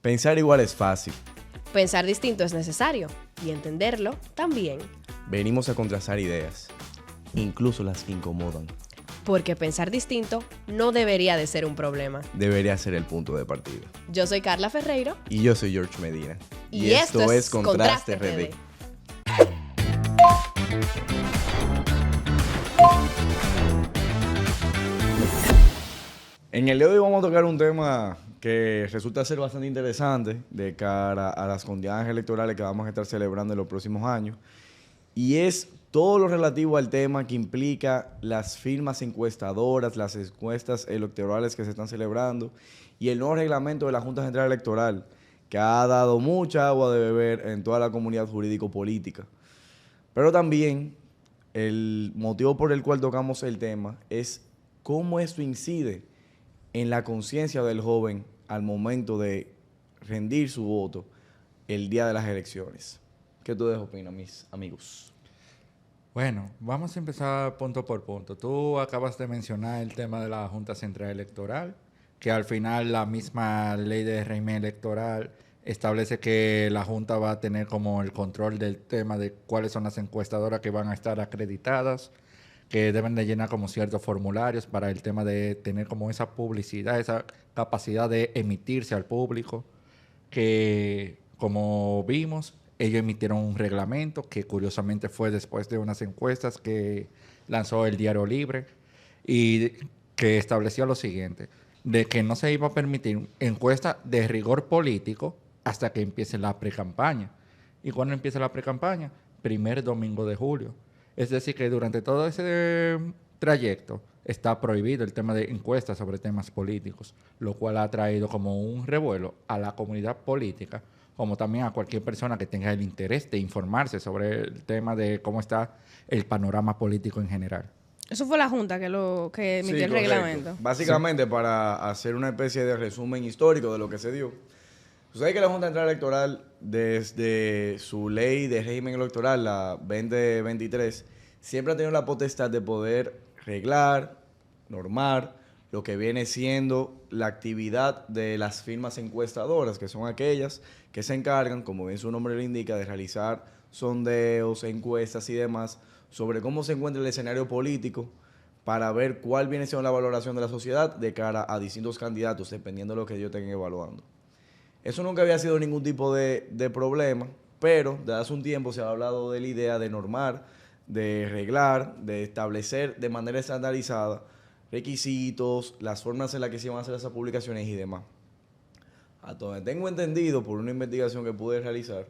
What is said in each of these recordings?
Pensar igual es fácil. Pensar distinto es necesario y entenderlo también. Venimos a contrastar ideas, incluso las que incomodan. Porque pensar distinto no debería de ser un problema. Debería ser el punto de partida. Yo soy Carla Ferreiro. Y yo soy George Medina. Y esto es Contraste RD. RD. En el día de hoy vamos a tocar un tema que resulta ser bastante interesante de cara a las contiendas electorales que vamos a estar celebrando en los próximos años. Y es todo lo relativo al tema que implica las firmas encuestadoras, las encuestas electorales que se están celebrando y el nuevo reglamento de la Junta Central Electoral, que ha dado mucha agua de beber en toda la comunidad jurídico-política. Pero también el motivo por el cual tocamos el tema es cómo esto incide en la conciencia del joven al momento de rendir su voto el día de las elecciones. ¿Qué tú opinas, mis amigos? Bueno, vamos a empezar punto por punto. Tú acabas de mencionar el tema de la Junta Central Electoral, que al final la misma ley de régimen electoral establece que la Junta va a tener como el control del tema de cuáles son las encuestadoras que van a estar acreditadas, que deben de llenar como ciertos formularios para el tema de tener como esa publicidad, esa capacidad de emitirse al público, que como vimos, ellos emitieron un reglamento que curiosamente fue después de unas encuestas que lanzó el Diario Libre y que establecía lo siguiente, de que no se iba a permitir encuestas de rigor político hasta que empiece la precampaña. ¿Y cuándo empieza la precampaña? Primer domingo de julio. Es decir, que durante todo ese trayecto está prohibido el tema de encuestas sobre temas políticos, lo cual ha traído como un revuelo a la comunidad política, como también a cualquier persona que tenga el interés de informarse sobre el tema de cómo está el panorama político en general. Eso fue la Junta que emitió el reglamento. Básicamente, para hacer una especie de resumen histórico de lo que se dio. Ustedes que la Junta Central Electoral, desde su ley de régimen electoral, la 2023, siempre ha tenido la potestad de poder reglar, normar, lo que viene siendo la actividad de las firmas encuestadoras, que son aquellas que se encargan, como bien su nombre lo indica, de realizar sondeos, encuestas y demás sobre cómo se encuentra el escenario político para ver cuál viene siendo la valoración de la sociedad de cara a distintos candidatos, dependiendo de lo que ellos estén evaluando. Eso nunca había sido ningún tipo de problema, pero desde hace un tiempo se ha hablado de la idea de normar, de reglar, de establecer de manera estandarizada requisitos, las formas en las que se van a hacer esas publicaciones y demás. A donde tengo entendido, por una investigación que pude realizar,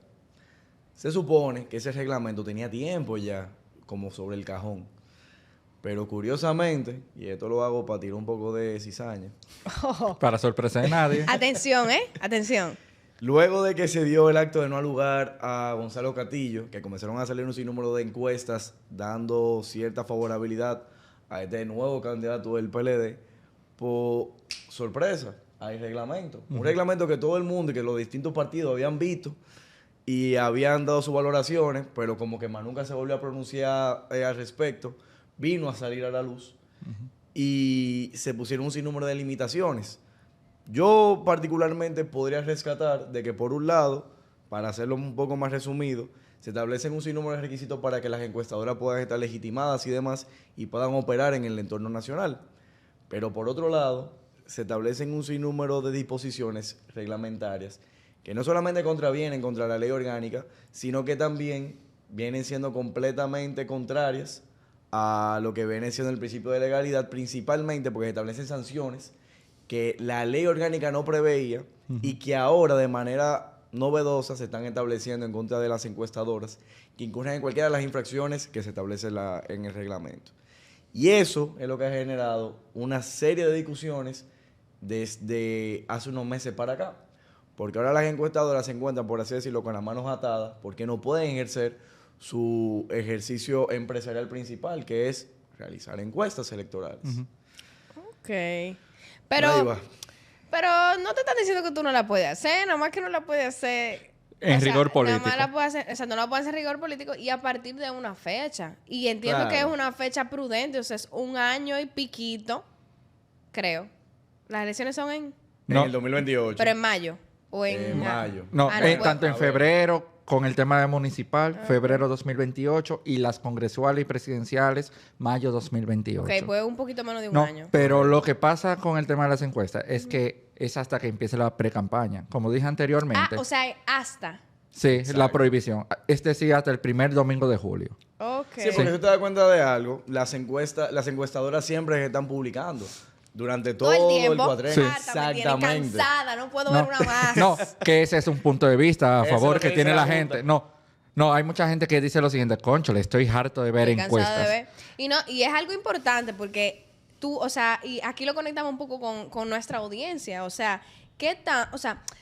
se supone que ese reglamento tenía tiempo ya, como sobre el cajón. Pero curiosamente, y esto lo hago para tirar un poco de cizaña. Para sorpresa de nadie. Atención, atención. Luego de que se dio el acto de no lugar a Gonzalo Castillo, que comenzaron a salir un sinnúmero de encuestas dando cierta favorabilidad a este nuevo candidato del PLD, por sorpresa, hay reglamento. Un reglamento que todo el mundo y que los distintos partidos habían visto y habían dado sus valoraciones, pero como que más nunca se volvió a pronunciar al respecto, vino a salir a la luz y se pusieron un sinnúmero de limitaciones. Yo particularmente podría rescatar de que, por un lado, para hacerlo un poco más resumido, se establecen un sinnúmero de requisitos para que las encuestadoras puedan estar legitimadas y demás y puedan operar en el entorno nacional. Pero por otro lado, se establecen un sinnúmero de disposiciones reglamentarias que no solamente contravienen contra la ley orgánica, sino que también vienen siendo completamente contrarias a lo que viene siendo el principio de legalidad, principalmente porque se establecen sanciones que la ley orgánica no preveía y que ahora de manera novedosa se están estableciendo en contra de las encuestadoras que incurren en cualquiera de las infracciones que se establece en el reglamento. Y eso es lo que ha generado una serie de discusiones desde hace unos meses para acá. Porque ahora las encuestadoras se encuentran, por así decirlo, con las manos atadas porque no pueden ejercer su ejercicio empresarial principal, que es realizar encuestas electorales. Ok. Pero no te están diciendo que tú no la puedes hacer, nada más que no la puedes hacer en rigor político. Nada más la puedes hacer, o sea, no la puedes hacer en rigor político y a partir de una fecha. Y entiendo que es una fecha prudente, o sea, es un año y piquito, creo. Las elecciones son en el 2028. Pero en mayo. ¿O en mayo? No, pues, tanto en febrero con el tema de municipal, febrero 2028, y las congresuales y presidenciales, mayo 2028. Ok, pues un poquito menos de un No, año. pero lo que pasa con el tema de las encuestas es que es hasta que empiece la pre-campaña. Como dije anteriormente. O sea, hasta. Sí, Exacto. la prohibición. Es decir, hasta el primer domingo de julio. Ok. Sí, porque tú te das cuenta de algo, las encuestadoras siempre están publicando durante todo Todo el tiempo. cuatrenio. Sí. Harta, me tienen cansada, no puedo ver una más. No, que ese es un punto de vista a Eso es favor lo que que tiene dice la la gente. Junta. No, hay mucha gente que dice lo siguiente, concho, le estoy harto de ver Estoy cansada encuestas. de ver. Y es algo importante porque tú, o sea, y aquí lo conectamos un poco con nuestra audiencia, o sea,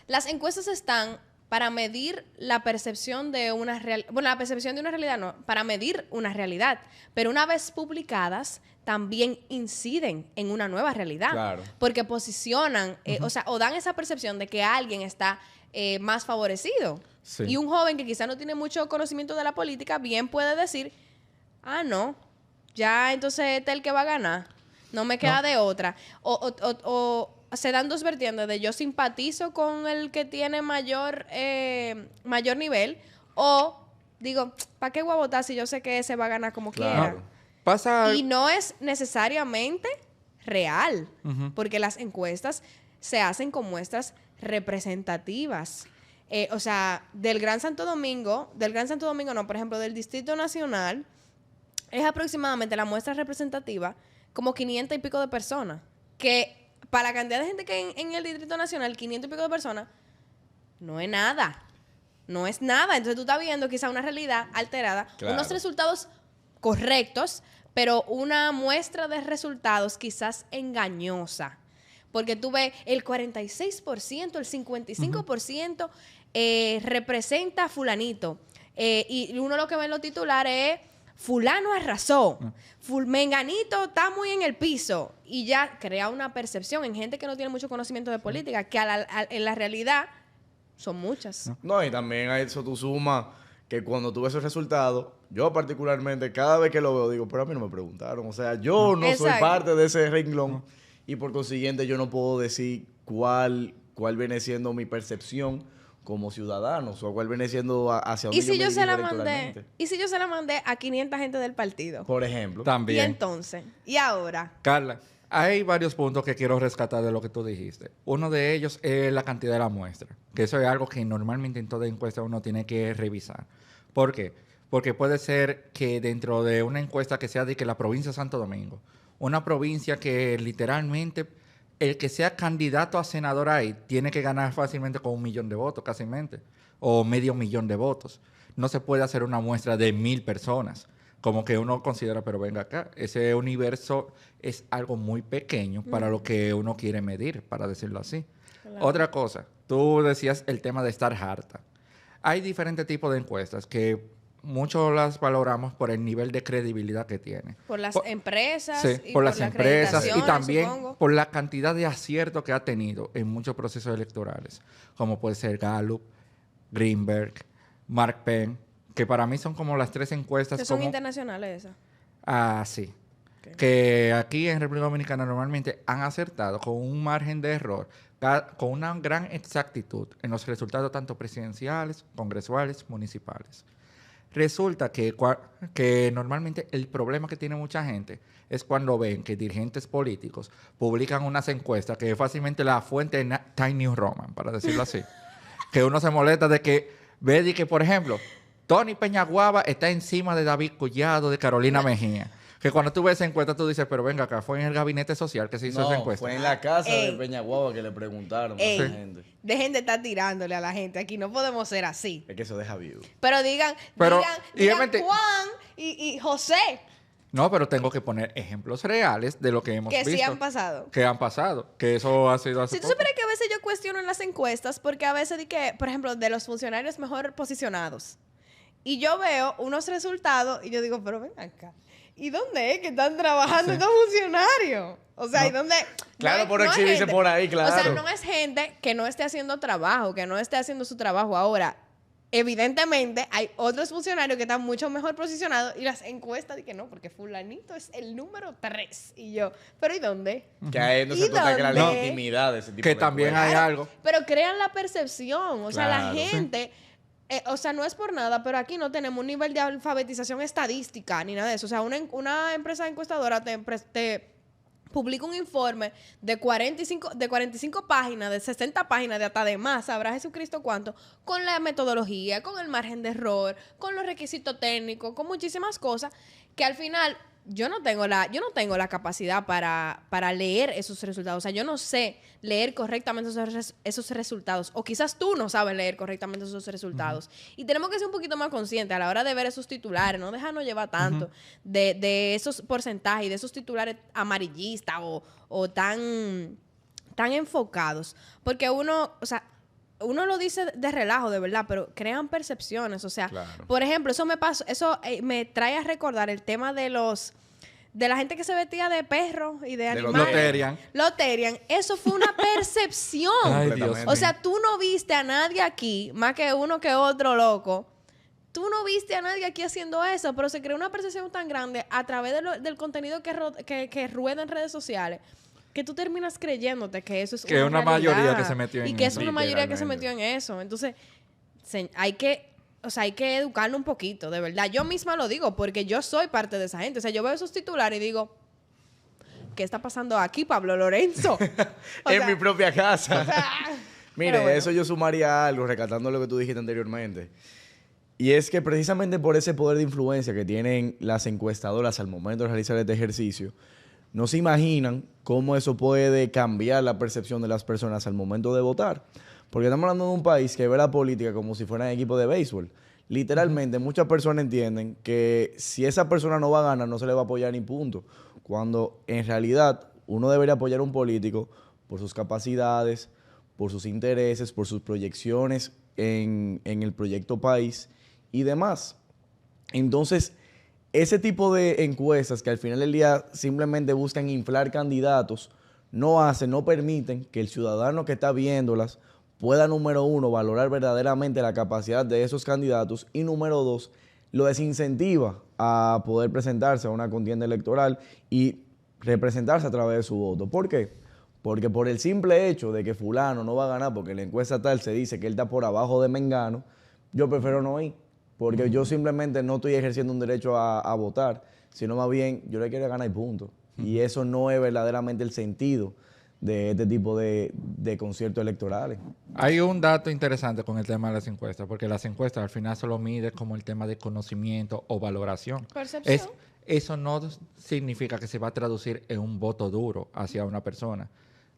las encuestas están para medir la percepción de una realidad, bueno, la percepción de una realidad no, para medir una realidad, pero una vez publicadas también inciden en una nueva realidad, Claro. porque posicionan, o dan esa percepción de que alguien está más favorecido. Sí. Y un joven que quizá no tiene mucho conocimiento de la política, bien puede decir, no, ya entonces este es el que va a ganar, no me queda de otra. O se dan dos vertientes de yo simpatizo con el que tiene mayor nivel, o digo, ¿para qué voy a votar si yo sé que ese va a ganar como Claro. quiera? Pasa... Y no es necesariamente real, Ujú. porque las encuestas se hacen con muestras representativas. O sea, del Gran Santo Domingo no, por ejemplo, del Distrito Nacional, es aproximadamente la muestra representativa como 500 y pico de personas. Que para la cantidad de gente que hay en el Distrito Nacional, 500 y pico de personas, no es nada. No es nada. Entonces tú estás viendo quizá una realidad alterada, Claro. unos resultados correctos, pero una muestra de resultados quizás engañosa. Porque tú ves el 46%, el 55% representa a fulanito. Y uno lo que ve en los titulares es fulano arrasó, menganito está muy en el piso. Y ya crea una percepción en gente que no tiene mucho conocimiento de política, que en la realidad son muchas. No, y también a eso tú sumas que cuando tú ves esos resultados, yo particularmente, cada vez que lo veo, digo, pero a mí no me preguntaron. O sea, yo no soy Exacto. parte de ese renglón y por consiguiente yo no puedo decir cuál viene siendo mi percepción como ciudadano, o cuál viene siendo hacia dónde ¿Y si me yo se la dirijo mandé? electoralmente. ¿Y si yo se la mandé a 500 gente del partido? Por ejemplo. Y También. entonces, ¿y ahora? Carla, hay varios puntos que quiero rescatar de lo que tú dijiste. Uno de ellos es la cantidad de la muestra, que eso es algo que normalmente en toda encuesta uno tiene que revisar. ¿Por qué? Porque puede ser que dentro de una encuesta que sea de que la provincia de Santo Domingo, una provincia que literalmente el que sea candidato a senador ahí tiene que ganar fácilmente con 1 millón de votos, casi mente, o 500,000 de votos. No se puede hacer una muestra de 1,000 personas. Como que uno considera, pero venga acá, ese universo es algo muy pequeño para lo que uno quiere medir, para decirlo así. Claro. Otra cosa, tú decías el tema de estar harta. Hay diferentes tipos de encuestas que muchos las valoramos por el nivel de credibilidad que tiene. Por las empresas. Sí, Y por las empresas y acreditaciones, también supongo. por la cantidad de acierto que ha tenido en muchos procesos electorales, como puede ser Gallup, Greenberg, Mark Penn, que para mí son como las 3 encuestas Que son como... internacionales esas. Sí. Ok. Que aquí en República Dominicana normalmente han acertado con un margen de error, con una gran exactitud en los resultados tanto presidenciales, congresuales, municipales. Resulta que normalmente el problema que tiene mucha gente es cuando ven que dirigentes políticos publican unas encuestas que fácilmente la fuente es Time New Roman, para decirlo así. Que uno se molesta de que ve de que, por ejemplo, Tony Peñaguaba está encima de David Collado, de Carolina Mejía. Que cuando tú ves esa encuesta, tú dices, pero venga acá, fue en el gabinete social que se hizo esa No, encuesta. fue en la casa Ey. de Peñaguaba que le preguntaron a Ey, esa gente. dejen de estar tirándole a la gente. Aquí no podemos ser así. Es que eso deja view. Pero digan y obviamente- Juan y José, No, pero tengo que poner ejemplos reales de lo que hemos que visto. sí han pasado. Que han pasado. Que eso ha sido hace Si tú poco. supieras que a veces yo cuestiono en las encuestas, porque a veces di que, por ejemplo, de los funcionarios mejor posicionados. Y yo veo unos resultados y yo digo, pero ven acá. ¿Y dónde es que están trabajando estos funcionarios? O sea, ¿y dónde? Claro, es- por es exhibirse gente- por ahí, O sea, claro. no es gente que no esté haciendo trabajo, que no esté haciendo su trabajo ahora. evidentemente hay otros funcionarios que están mucho mejor posicionados y las encuestas dicen que no, porque fulanito es el número 3. Y yo, ¿pero y dónde? Que ahí no ¿Y se toca que la dónde? legitimidad de ese tipo Que de también encuestas. hay algo. Pero crean la percepción, o sea, la Claro. gente, o sea, no es por nada, pero aquí no tenemos un nivel de alfabetización estadística ni nada de eso. O sea, una empresa encuestadora te publica un informe de 45 páginas, de 60 páginas, de hasta de más, sabrá Jesucristo cuánto, con la metodología, con el margen de error, con los requisitos técnicos, con muchísimas cosas que al final yo no tengo la capacidad para leer esos resultados. O sea, yo no sé leer correctamente esos resultados. O quizás tú no sabes leer correctamente esos resultados. Y tenemos que ser un poquito más conscientes a la hora de ver esos titulares. No dejarnos llevar tanto de esos porcentajes y de esos titulares amarillistas o tan enfocados. Porque uno lo dice de relajo, de verdad, pero crean percepciones. O sea, Claro. por ejemplo, eso me trae a recordar el tema de la gente que se vestía de perro y de los animales. Loterian. Loterian. Eso fue una percepción. Ay, Dios Completamente. O sea, tú no viste a nadie aquí, más que uno que otro loco. Tú no viste a nadie aquí haciendo eso, pero se creó una percepción tan grande a través del contenido que rueda en redes sociales, que tú terminas creyéndote que eso es Que una realidad, mayoría que se metió y en que eso. es una mayoría que se Literalmente. metió en eso. Entonces, hay que educarlo un poquito, de verdad. Yo misma lo digo porque yo soy parte de esa gente. O sea, yo veo esos titulares y digo, ¿qué está pasando aquí, Pablo Lorenzo? O En sea, mi propia casa. o sea, Mire, pero bueno. eso yo sumaría algo, rescatando lo que tú dijiste anteriormente. Y es que precisamente por ese poder de influencia que tienen las encuestadoras al momento de realizar este ejercicio, no se imaginan cómo eso puede cambiar la percepción de las personas al momento de votar. Porque estamos hablando de un país que ve la política como si fuera un equipo de béisbol. Literalmente, muchas personas entienden que si esa persona no va a ganar, no se le va a apoyar ni punto. Cuando en realidad uno debería apoyar a un político por sus capacidades, por sus intereses, por sus proyecciones en el proyecto país y demás. Entonces, ese tipo de encuestas que al final del día simplemente buscan inflar candidatos, no permiten que el ciudadano que está viéndolas pueda, número uno, valorar verdaderamente la capacidad de esos candidatos y, número dos, lo desincentiva a poder presentarse a una contienda electoral y representarse a través de su voto. ¿Por qué? Porque por el simple hecho de que fulano no va a ganar porque en la encuesta tal se dice que él está por abajo de Mengano, yo prefiero no ir. Porque yo simplemente no estoy ejerciendo un derecho a votar, sino más bien yo le quiero ganar y punto. Y eso no es verdaderamente el sentido de este tipo de conciertos electorales. Hay un dato interesante con el tema de las encuestas, porque las encuestas al final solo miden como el tema de conocimiento o valoración. Percepción. Eso no significa que se va a traducir en un voto duro hacia una persona.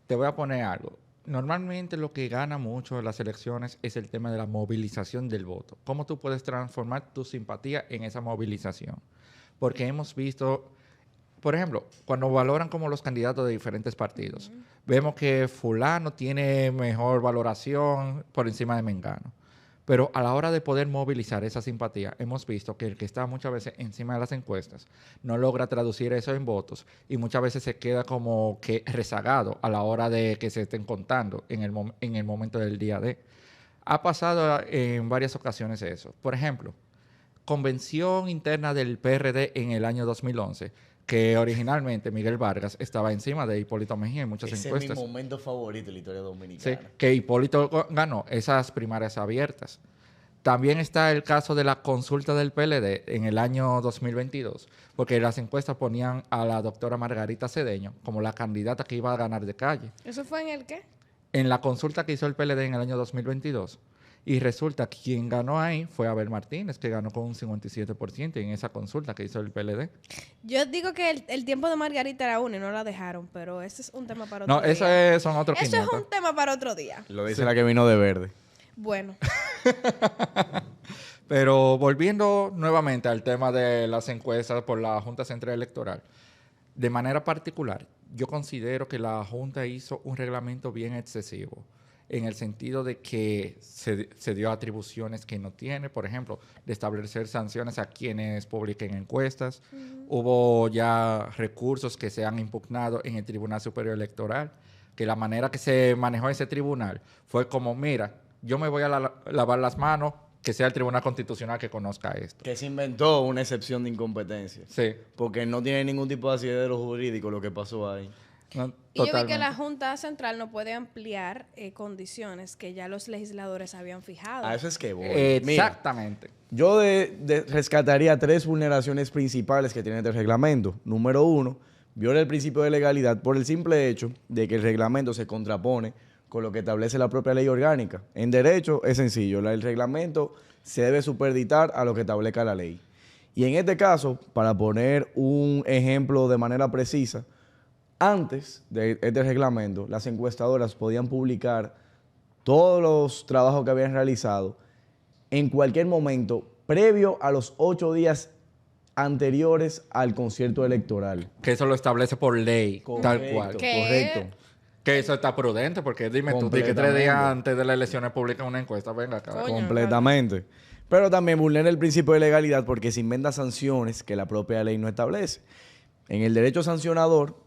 Te voy a poner algo. Normalmente lo que gana mucho en las elecciones es el tema de la movilización del voto. ¿Cómo tú puedes transformar tu simpatía en esa movilización? Porque hemos visto, por ejemplo, cuando valoran como los candidatos de diferentes partidos, vemos que fulano tiene mejor valoración por encima de Mengano. Pero a la hora de poder movilizar esa simpatía, hemos visto que el que está muchas veces encima de las encuestas no logra traducir eso en votos y muchas veces se queda como que rezagado a la hora de que se estén contando en el momento del día D. Ha pasado en varias ocasiones eso. Por ejemplo, convención interna del PRD en el año 2011, que originalmente Miguel Vargas estaba encima de Hipólito Mejía en muchas encuestas. Ese es mi momento favorito en la historia Sí, dominicana. que Hipólito ganó esas primarias abiertas. También está el caso de la consulta del PLD en el año 2022, porque las encuestas ponían a la doctora Margarita Cedeño como la candidata que iba a ganar de calle. ¿Eso fue en el qué? En la consulta que hizo el PLD en el año 2022. Y resulta que quien ganó ahí fue Abel Martínez, que ganó con un 57% en esa consulta que hizo el PLD. Yo digo que el tiempo de Margarita era uno y no la dejaron, pero ese es un tema para otro No, día. eso son otros Eso 500. es un tema para otro día. Lo dice la que vino de verde. Bueno, Pero volviendo nuevamente al tema de las encuestas por la Junta Central Electoral, de manera particular, yo considero que la Junta hizo un reglamento bien excesivo, en el sentido de que se dio atribuciones que no tiene, por ejemplo, de establecer sanciones a quienes publiquen encuestas. Hubo ya recursos que se han impugnado en el Tribunal Superior Electoral, que la manera que se manejó ese tribunal fue como, mira, yo me voy a lavar las manos que sea el Tribunal Constitucional que conozca esto. Que se inventó una excepción de incompetencia. Sí. Porque no tiene ningún tipo de asidero jurídico lo que pasó ahí. No, Y yo vi que totalmente. la Junta Central no puede ampliar condiciones que ya los legisladores habían fijado. A eso es que voy. Mira, Exactamente. yo rescataría 3 vulneraciones principales que tiene este reglamento. Número 1, viola el principio de legalidad por el simple hecho de que el reglamento se contrapone con lo que establece la propia ley orgánica. En derecho es sencillo, el reglamento se debe superditar a lo que establezca la ley. Y en este caso, para poner un ejemplo de manera precisa, antes de este reglamento, las encuestadoras podían publicar todos los trabajos que habían realizado en cualquier momento previo a los 8 días anteriores al concierto electoral. Que eso lo establece por ley, tal cual. ¿Qué? Correcto. Que eso está prudente, porque dime tú, di que 3 Completamente. días antes de las elecciones publican una encuesta, venga acá. Coño. Completamente. Pero también vulnera el principio de legalidad porque se inventa sanciones que la propia ley no establece. En el derecho sancionador,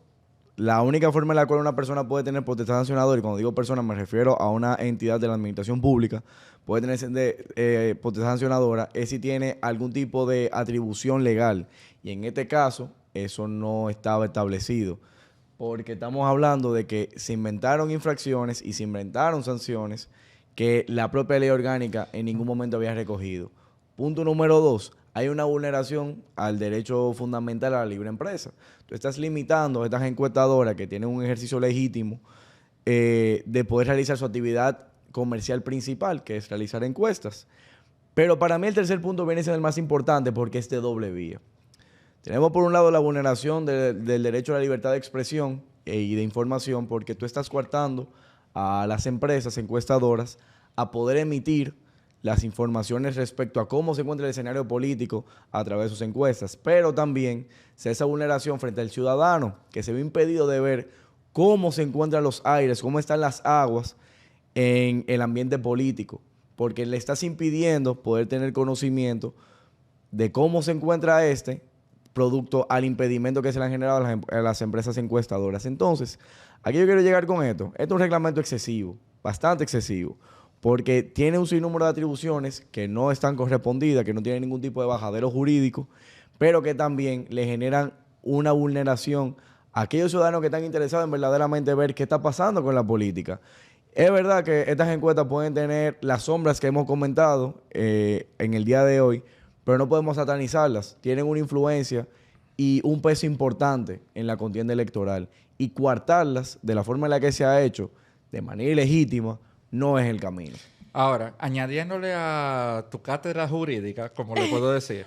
la única forma en la cual una persona puede tener potestad sancionadora, y cuando digo persona me refiero a una entidad de la administración pública, puede tener potestad sancionadora, es si tiene algún tipo de atribución legal. Y en este caso, eso no estaba establecido. Porque estamos hablando de que se inventaron infracciones y se inventaron sanciones que la propia ley orgánica en ningún momento había recogido. Punto número 2. Hay una vulneración al derecho fundamental a la libre empresa. Tú estás limitando a estas encuestadoras que tienen un ejercicio legítimo de poder realizar su actividad comercial principal, que es realizar encuestas. Pero para mí el tercer punto viene siendo el más importante porque es de doble vía. Tenemos por un lado la vulneración del derecho a la libertad de expresión y de información porque tú estás coartando a las empresas encuestadoras a poder emitir las informaciones respecto a cómo se encuentra el escenario político a través de sus encuestas, pero también se esa vulneración frente al ciudadano que se ve impedido de ver cómo se encuentran los aires, cómo están las aguas en el ambiente político, porque le estás impidiendo poder tener conocimiento de cómo se encuentra producto al impedimento que se le han generado a las empresas encuestadoras. Entonces, aquí yo quiero llegar con esto. Esto es un reglamento excesivo, bastante excesivo, porque tiene un sinnúmero de atribuciones que no están correspondidas, que no tienen ningún tipo de bajadero jurídico, pero que también le generan una vulneración a aquellos ciudadanos que están interesados en verdaderamente ver qué está pasando con la política. Es verdad que estas encuestas pueden tener las sombras que hemos comentado en el día de hoy, pero no podemos satanizarlas. Tienen una influencia y un peso importante en la contienda electoral. Y coartarlas de la forma en la que se ha hecho, de manera ilegítima, no es el camino. Ahora, añadiéndole a tu cátedra jurídica, como le puedo decir,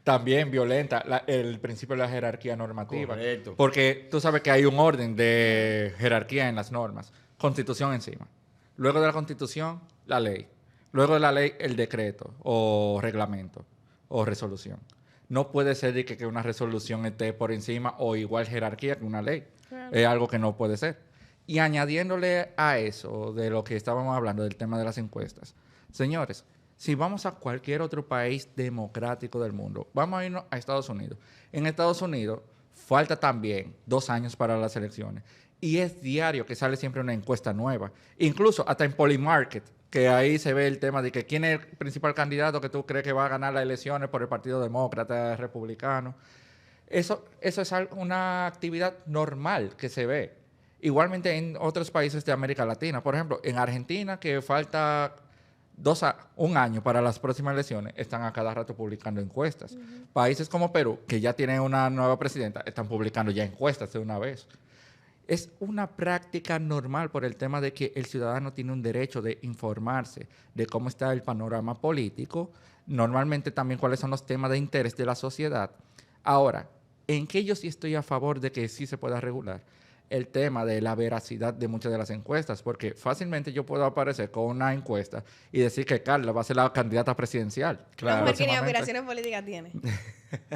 también violenta el principio de la jerarquía normativa. Correcto. Porque tú sabes que hay un orden de jerarquía en las normas. Constitución encima. Luego de la Constitución, la ley. Luego de la ley, el decreto o reglamento o resolución. No puede ser de que una resolución esté por encima o igual jerarquía que una ley. Claro. Es algo que no puede ser. Y añadiéndole a eso, de lo que estábamos hablando, del tema de las encuestas. Señores, si vamos a cualquier otro país democrático del mundo, vamos a irnos a Estados Unidos. En Estados Unidos falta también 2 años para las elecciones. Y es diario que sale siempre una encuesta nueva. Incluso hasta en Polymarket, que ahí se ve el tema de que quién es el principal candidato que tú crees que va a ganar las elecciones por el Partido Demócrata, Republicano. Eso es una actividad normal que se ve. Igualmente en otros países de América Latina. Por ejemplo, en Argentina, que falta 1 año para las próximas elecciones, están a cada rato publicando encuestas. Países como Perú, que ya tienen una nueva presidenta, están publicando ya encuestas de una vez. Es una práctica normal por el tema de que el ciudadano tiene un derecho de informarse de cómo está el panorama político, normalmente también cuáles son los temas de interés de la sociedad. Ahora, ¿en qué yo sí estoy a favor de que sí se pueda regular? El tema de la veracidad de muchas de las encuestas, porque fácilmente yo puedo aparecer con una encuesta y decir que Carla va a ser la candidata presidencial. La mujer que ni próximamente. aspiraciones políticas tiene.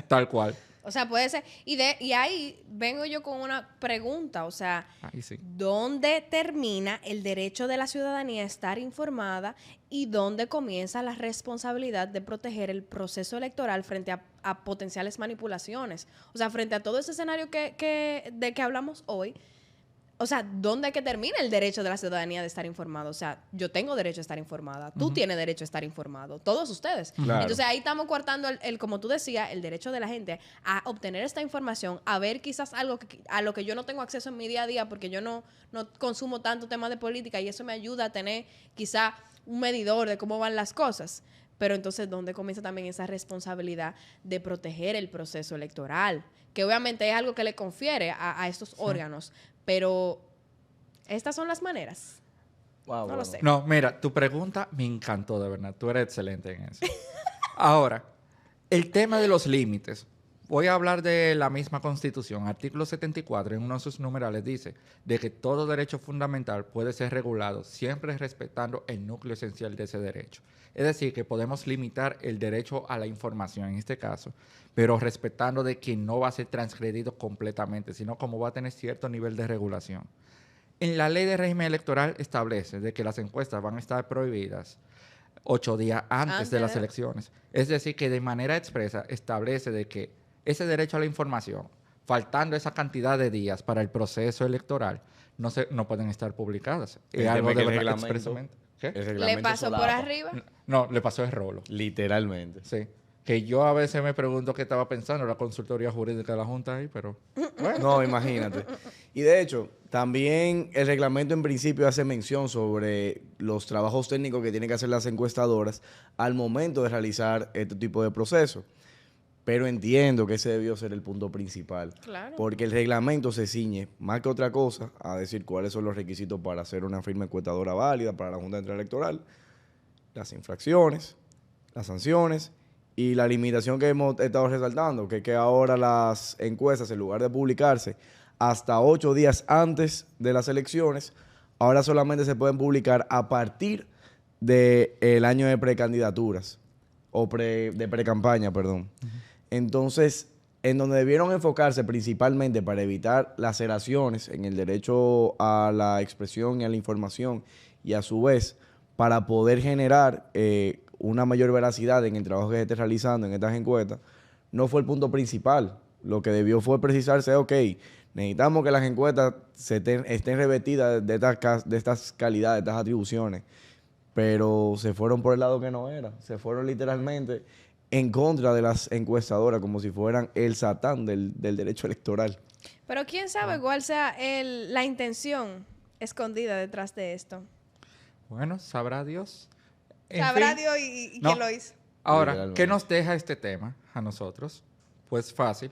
Tal cual. O sea, puede ser. Y ahí vengo yo con una pregunta. O sea, Ahí sí. ¿dónde termina el derecho de la ciudadanía a estar informada y dónde comienza la responsabilidad de proteger el proceso electoral frente a potenciales manipulaciones? O sea, frente a todo ese escenario de que hablamos hoy, o sea, ¿dónde es que termina el derecho de la ciudadanía de estar informado? O sea, yo tengo derecho a estar informada, tú tienes derecho a estar informado, todos ustedes. Claro. Entonces ahí estamos cortando como tú decías, el derecho de la gente a obtener esta información, a ver quizás algo a lo que yo no tengo acceso en mi día a día porque yo no consumo tanto temas de política y eso me ayuda a tener quizá un medidor de cómo van las cosas. Pero entonces, ¿dónde comienza también esa responsabilidad de proteger el proceso electoral? Que obviamente es algo que le confiere a estos órganos, pero estas son las maneras. Wow, No lo sé. No, mira, tu pregunta me encantó, de verdad. Tú eres excelente en eso. Ahora, el tema de los límites. Voy a hablar de la misma Constitución. Artículo 74, en uno de sus numerales, dice de que todo derecho fundamental puede ser regulado siempre respetando el núcleo esencial de ese derecho. Es decir, que podemos limitar el derecho a la información en este caso, pero respetando de que no va a ser transgredido completamente, sino como va a tener cierto nivel de regulación. En la ley de régimen electoral establece de que las encuestas van a estar prohibidas 8 días antes de las elecciones. Es decir, que de manera expresa establece de que ese derecho a la información, faltando esa cantidad de días para el proceso electoral, no pueden estar publicadas. Es algo de verdad expresamente. ¿Qué? El ¿Le reglamento pasó por solapa. arriba? No, le pasó el rolo. Literalmente. Sí. Que yo a veces me pregunto qué estaba pensando la consultoría jurídica de la Junta ahí, pero bueno. No, imagínate. Y de hecho, también el reglamento en principio hace mención sobre los trabajos técnicos que tienen que hacer las encuestadoras al momento de realizar este tipo de proceso. Pero entiendo que ese debió ser el punto principal. Claro. Porque el reglamento se ciñe, más que otra cosa, a decir cuáles son los requisitos para hacer una firma encuestadora válida para la Junta Central Electoral, las infracciones, las sanciones y la limitación que hemos estado resaltando, que es que ahora las encuestas, en lugar de publicarse hasta 8 días antes de las elecciones, ahora solamente se pueden publicar a partir del año de precandidaturas, o de precampaña, perdón. Entonces, en donde debieron enfocarse principalmente para evitar laceraciones en el derecho a la expresión y a la información, y a su vez para poder generar una mayor veracidad en el trabajo que se esté realizando en estas encuestas, no fue el punto principal. Lo que debió fue precisarse, ok, necesitamos que las encuestas estén revestidas de estas calidades, de estas atribuciones, pero se fueron por el lado que no era. Se fueron literalmente en contra de las encuestadoras, como si fueran el satán del derecho electoral. Pero quién sabe cuál sea la intención escondida detrás de esto. Bueno, sabrá Dios. En Sabrá fin, Dios y no. quién lo hizo. Ahora, Literalmente. ¿qué nos deja este tema a nosotros? Pues fácil,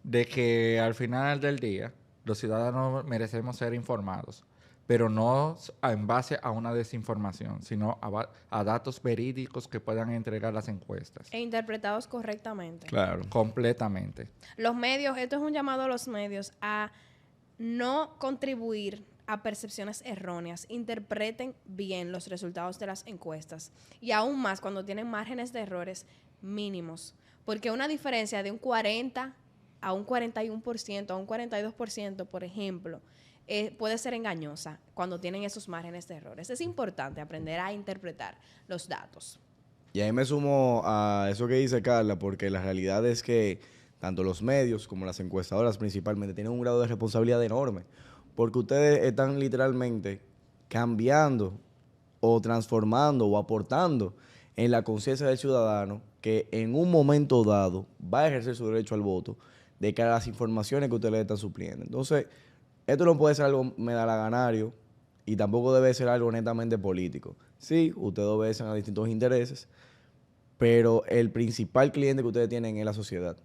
de que al final del día los ciudadanos merecemos ser informados, pero no en base a una desinformación, sino a datos verídicos que puedan entregar las encuestas. E interpretados correctamente. Claro. Completamente. Los medios, esto es un llamado a los medios a no contribuir a percepciones erróneas. Interpreten bien los resultados de las encuestas. Y aún más cuando tienen márgenes de errores mínimos. Porque una diferencia de un 40 a un 41%, a un 42%, por ejemplo, puede ser engañosa cuando tienen esos márgenes de errores. Es importante aprender a interpretar los datos. Y ahí me sumo a eso que dice Carla, porque la realidad es que tanto los medios como las encuestadoras principalmente tienen un grado de responsabilidad enorme, porque ustedes están literalmente cambiando o transformando o aportando en la conciencia del ciudadano que en un momento dado va a ejercer su derecho al voto de cara a las informaciones que ustedes le están supliendo. Entonces, esto no puede ser algo medalaganario y tampoco debe ser algo netamente político. Sí, ustedes obedecen a distintos intereses, pero el principal cliente que ustedes tienen es la sociedad.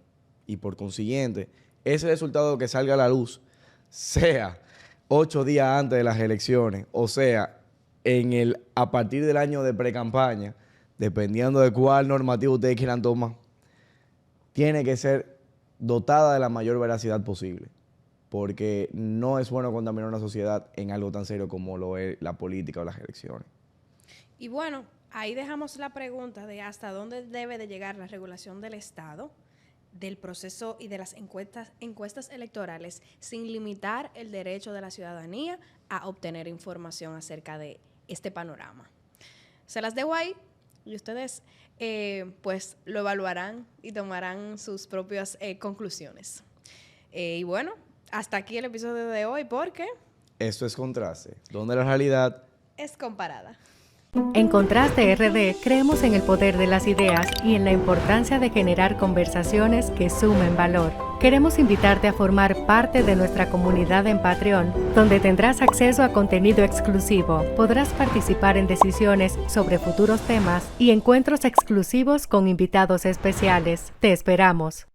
Y por consiguiente, ese resultado que salga a la luz, sea 8 días antes de las elecciones, o sea, a partir del año de precampaña, dependiendo de cuál normativo ustedes quieran tomar, tiene que ser dotada de la mayor veracidad posible. Porque no es bueno contaminar una sociedad en algo tan serio como lo es la política o las elecciones. Y bueno, ahí dejamos la pregunta de hasta dónde debe de llegar la regulación del Estado, del proceso y de las encuestas electorales sin limitar el derecho de la ciudadanía a obtener información acerca de este panorama. Se las dejo ahí y ustedes pues lo evaluarán y tomarán sus propias conclusiones. Y bueno, hasta aquí el episodio de hoy porque Esto es Contraste, donde la realidad Es comparada. En Contraste RD creemos en el poder de las ideas y en la importancia de generar conversaciones que sumen valor. Queremos invitarte a formar parte de nuestra comunidad en Patreon, donde tendrás acceso a contenido exclusivo, podrás participar en decisiones sobre futuros temas y encuentros exclusivos con invitados especiales. Te esperamos.